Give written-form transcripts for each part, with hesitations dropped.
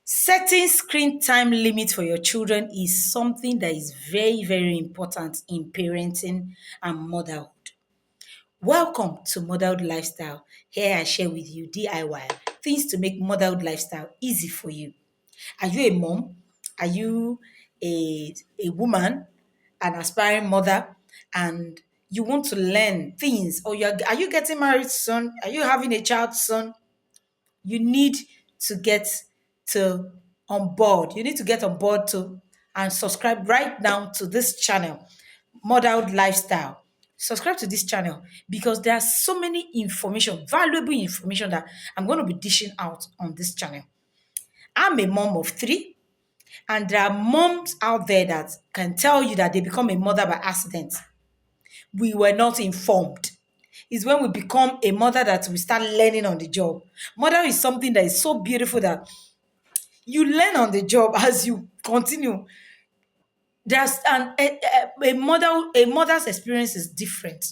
Setting screen time limits for your children is something that is very, very important in parenting and motherhood. Welcome to Motherhood Lifestyle. Here I share with you DIY things to make motherhood lifestyle easy for you. Are you a mom? Are you a woman, an aspiring mother, and you want to learn things? Or are you getting married soon? Are you having a child soon? You need to get to on board. You need to get on board to and subscribe right now to this channel, Motherhood Lifestyle. Subscribe to this channel because there are so many information, valuable information that I'm going to be dishing out on this channel. I'm a mom of three, and there are moms out there that can tell you that they become a mother by accident. We were not informed. It's when we become a mother that we start learning on the job. Mother is something that is so beautiful that you learn on the job as you continue. There's a mother's experience is different.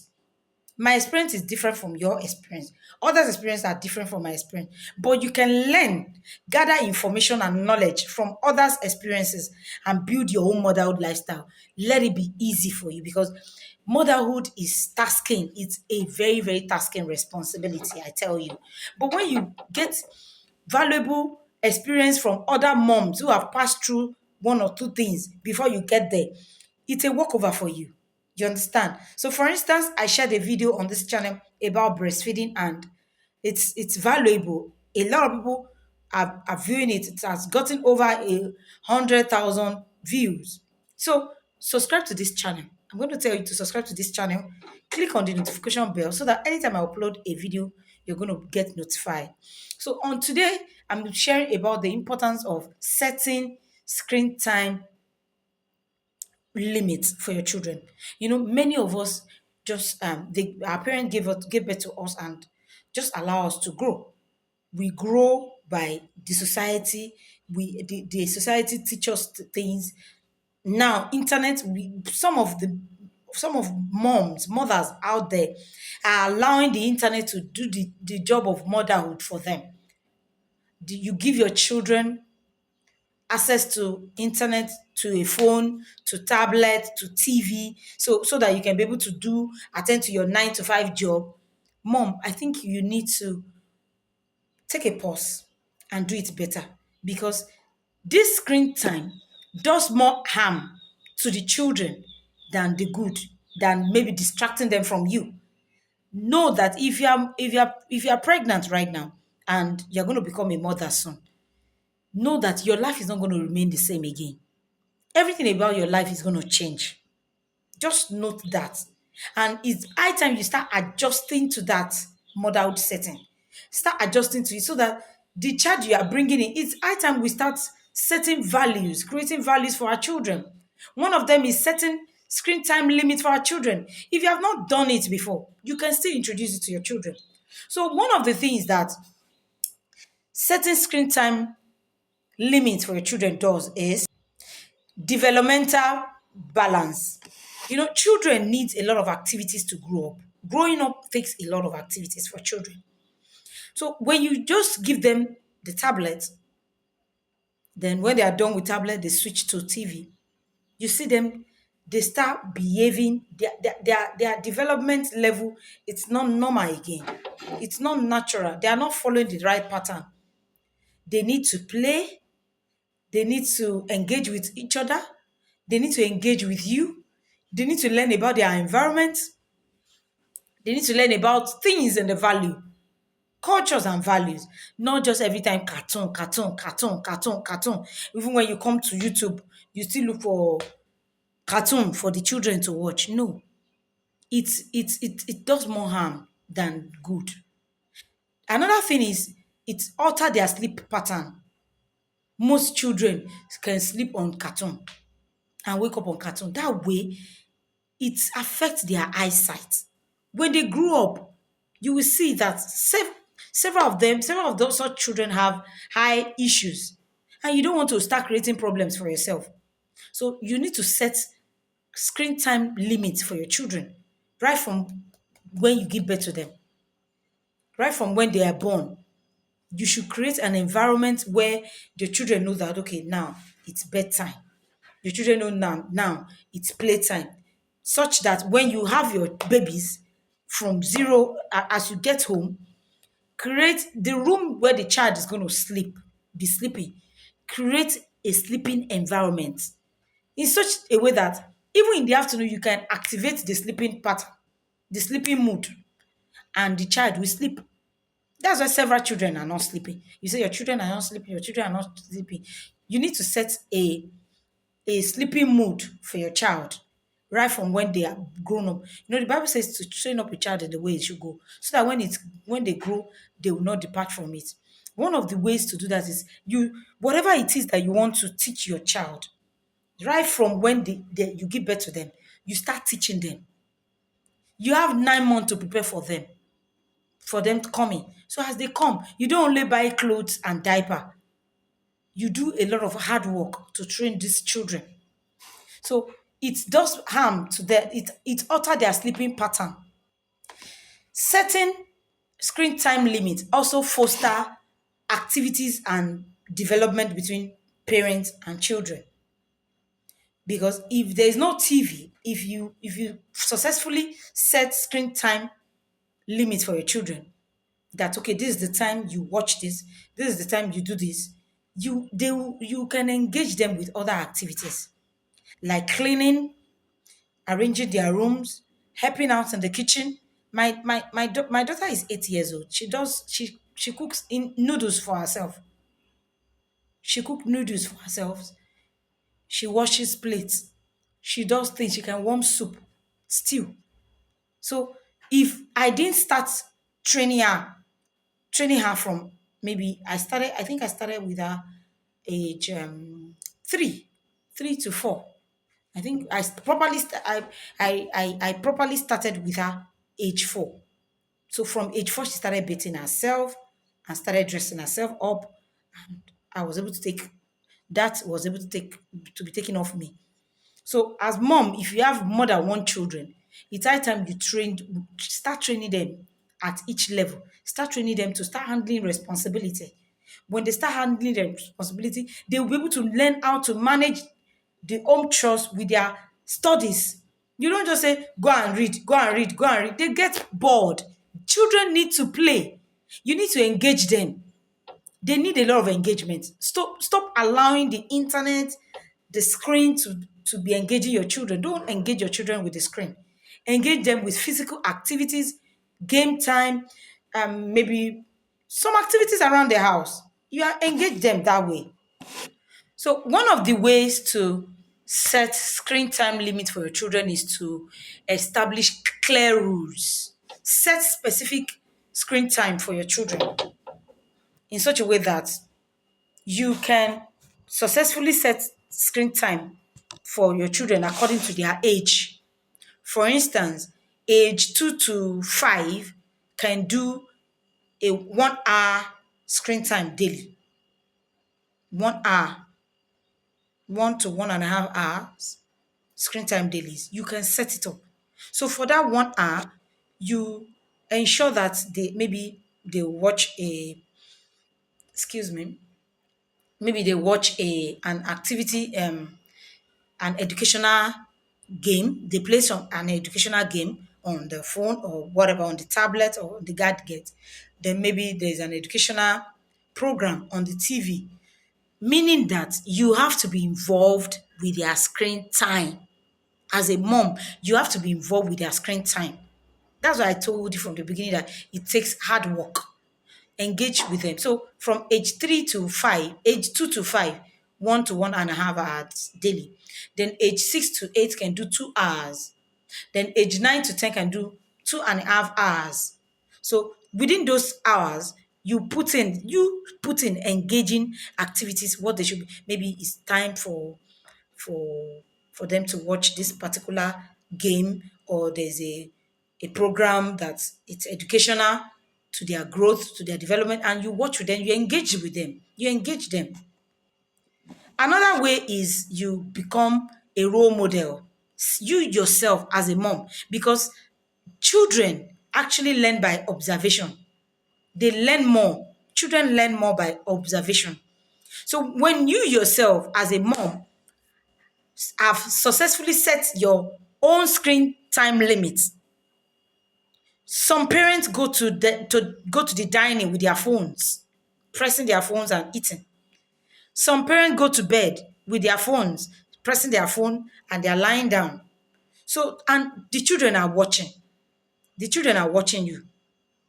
My experience is different from your experience. Others' experience are different from my experience. But you can learn, gather information and knowledge from others' experiences and build your own motherhood lifestyle. Let it be easy for you because motherhood is tasking. It's a very, very tasking responsibility, I tell you. But when you get valuable experience from other moms who have passed through one or two things before you get there, it's a walkover for you. You understand? So, for instance, I shared a video on this channel about breastfeeding, and it's valuable. A lot of people are viewing it. It has gotten over 100,000 views. So, subscribe to this channel. I'm going to tell you to subscribe to this channel. Click on the notification bell so that anytime I upload a video, you're going to get notified. So, on today, I'm sharing about the importance of setting screen time limits for your children. You know, many of us just our parents gave birth to us and just allow us to grow. We grow by the society. The society teach us things. Now, internet. Some of mothers out there are allowing the internet to do the job of motherhood for them. You give your children access to internet, to a phone, to tablet, to TV, so that you can be able to attend to your 9 to 5 job. Mom, I think you need to take a pause and do it better because this screen time does more harm to the children than the good, than maybe distracting them from you. Know that if you are pregnant right now and you're going to become a mother soon, know that your life is not going to remain the same again. Everything about your life is going to change. Just note that. And it's high time you start adjusting to that motherhood setting. Start adjusting to it so that the child you are bringing in, it's high time we start setting values, creating values for our children. One of them is setting screen time limit for our children. If you have not done it before, you can still introduce it to your children. So one of the things that setting screen time limit for your children does is developmental balance. You know, children need a lot of activities to grow up. Growing up takes a lot of activities for children. So when you just give them the tablet, then when they are done with tablet, they switch to TV. You see them, they start behaving, their development level, it's not normal again. It's not natural. They are not following the right pattern. They need to play, they need to engage with each other. They need to engage with you. They need to learn about their environment. They need to learn about things and the value, cultures and values, not just every time cartoon, cartoon, cartoon, cartoon, cartoon. Even when you come to YouTube, you still look for cartoon for the children to watch. No, it does more harm than good. Another thing is it alter their sleep pattern. Most children can sleep on cartoon and wake up on cartoon. That way, it affects their eyesight. When they grow up, you will see that several of those such children have eye issues, and you don't want to start creating problems for yourself. So you need to set screen time limits for your children right from when you give birth to them, right from when they are born. You should create an environment where the children know that, okay, now it's bedtime. The children know now it's playtime. Such that when you have your babies from zero, as you get home, create the room where the child is going to be sleeping. Create a sleeping environment in such a way that even in the afternoon you can activate the sleeping pattern, the sleeping mood, and the child will sleep. That's why several children are not sleeping. You say your children are not sleeping, your children are not sleeping. You need to set a sleeping mood for your child right from when they are grown up. The Bible says to train up a child in the way it should go, so that when they grow, they will not depart from it. One of the ways to do that is whatever it is that you want to teach your child, right from when you give birth to them, you start teaching them. You have 9 months to prepare for them to come in. So as they come, you don't only buy clothes and diaper. You do a lot of hard work to train these children. So it does harm to them. It alter their sleeping pattern. Setting screen time limits also foster activities and development between parents and children. Because if there is no TV, if you successfully set screen time limits for your children, that okay, this is the time you watch this is the time you do this, you can engage them with other activities like cleaning, arranging their rooms, helping out in the kitchen. My daughter is 8 years old. She cooks in noodles for herself. She cook noodles for herself. She washes plates. She does things. She can warm soup, stew. So if I didn't start training her, training her from maybe I think I started with her age three, 3 to 4. I think I properly started with her age 4. So from age 4, she started bathing herself and started dressing herself up. And I was able to take that was able to be taken off me. So as mom, if you have more than one children, it's high time start training them at each level. Start training them to start handling responsibility. When they start handling their responsibility, they will be able to learn how to manage the home chores with their studies. You don't just say, go and read, go and read, go and read. They get bored. Children need to play. You need to engage them. They need a lot of engagement. Stop allowing the internet, the screen to be engaging your children. Don't engage your children with the screen. Engage them with physical activities, game time, maybe some activities around the house. Engage them that way. So one of the ways to set screen time limit for your children is to establish clear rules. Set specific screen time for your children in such a way that you can successfully set screen time for your children according to their age. For instance, age 2 to 5 can do a 1 hour screen time daily. 1 hour, 1 to 1.5 hours screen time dailies. You can set it up. So for that 1 hour, you ensure that they watch excuse me, maybe they watch an activity, an educational game. They play an educational game on the phone or whatever, on the tablet or the gadget. Then maybe there's an educational program on the TV, meaning that you have to be involved with their screen time. As a mom, you have to be involved with their screen time. That's why I told you from the beginning that it takes hard work. Engage with them. So from age 3 to 5, age 2 to 5, 1 to 1.5 hours daily. Then age 6 to 8 can do 2 hours. Then age 9 to 10 can do 2.5 hours. So within those hours, you put in engaging activities, what they should be. Maybe it's time for for them to watch this particular game, or there's a program that it's educational to their growth, to their development, and you watch with them, you engage with them, you engage them. Another way is you become a role model, you yourself as a mom, because children actually learn by observation. They learn more. children learn more by observation. So when you yourself, as a mom, have successfully set your own screen time limits, some parents go to the dining with their phones, pressing their phones and eating. Some parents go to bed with their phones, pressing their phone, and they're lying down. So, and the children are watching. The children are watching you.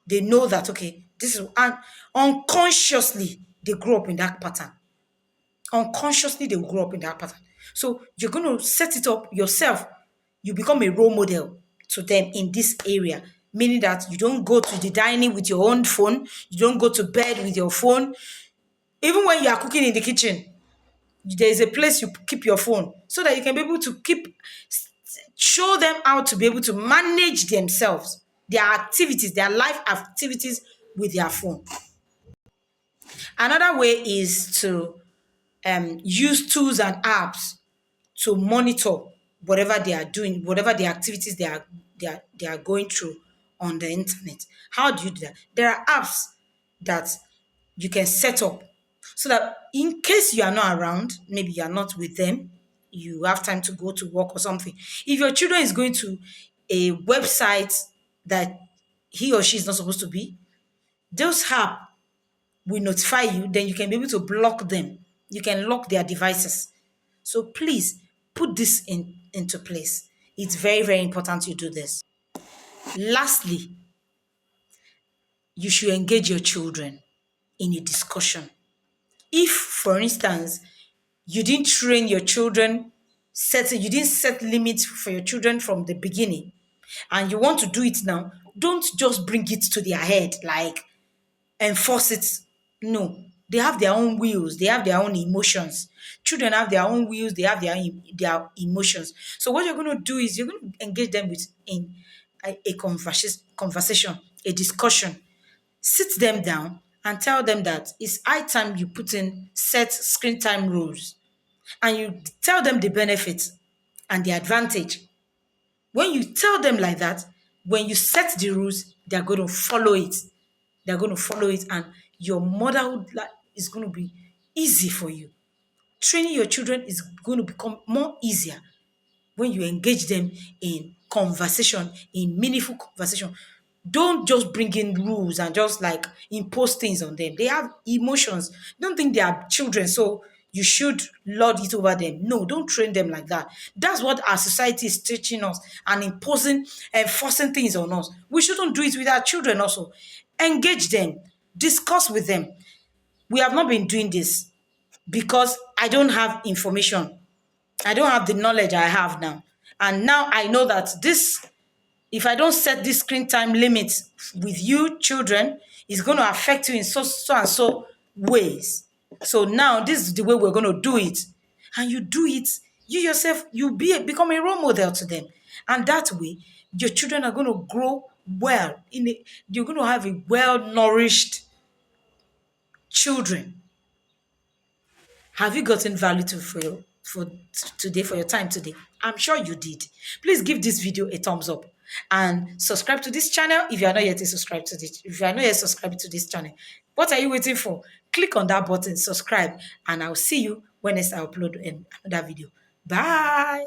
They know that, okay, this is, and unconsciously, they grow up in that pattern. Unconsciously, they will grow up in that pattern. So, you're going to set it up yourself. You become a role model to them in this area, meaning that you don't go to the dining with your own phone, you don't go to bed with your phone. Even when you are cooking in the kitchen, there is a place you keep your phone so that you can be able to show them how to be able to manage themselves, their activities, their life activities with their phone. Another way is to use tools and apps to monitor whatever they are doing, whatever the activities they are going through on the internet. How do you do that? There are apps that you can set up so that in case you are not around, maybe you are not with them, you have time to go to work or something. If your children is going to a website that he or she is not supposed to be, those apps will notify you, then you can be able to block them. You can lock their devices. So please put this into place. It's very, very important you do this. Lastly, you should engage your children in a discussion. If, for instance, you didn't train your children, you didn't set limits for your children from the beginning, and you want to do it now, don't just bring it to their head like enforce it. No, they have their own wills, they have their own emotions. Children have their own wills, they have their emotions. So what you're going to do is you're going to engage them with in a conversation, a discussion. Sit them down and tell them that it's high time you put in set screen time rules, and you tell them the benefits and the advantage. When you tell them like that, when you set the rules, they're going to follow it. They're going to follow it, and your motherhood life is going to be easy for you. Training your children is going to become more easier when you engage them in conversation, in meaningful conversation. Don't just bring in rules and just like impose things on them. They have emotions. Don't think they are children, so you should lord it over them. No, don't train them like that. That's what our society is teaching us and imposing and forcing things on us. We shouldn't do it with our children also. Engage them, discuss with them. We have not been doing this because I don't have information. I don't have the knowledge I have now. And now I know that this, if I don't set this screen time limit with you children, it's going to affect you in so and so ways. So now this is the way we're going to do it. And you do it, you yourself, become a role model to them. And that way, your children are going to grow well. You're going to have a well-nourished children. Have you gotten value for your time today? I'm sure you did. Please give this video a thumbs up and subscribe to this channel if you are not yet subscribed to this. If you are not yet subscribed to this channel, what are you waiting for? Click on that button, subscribe, and I'll see you when next I upload another video. Bye.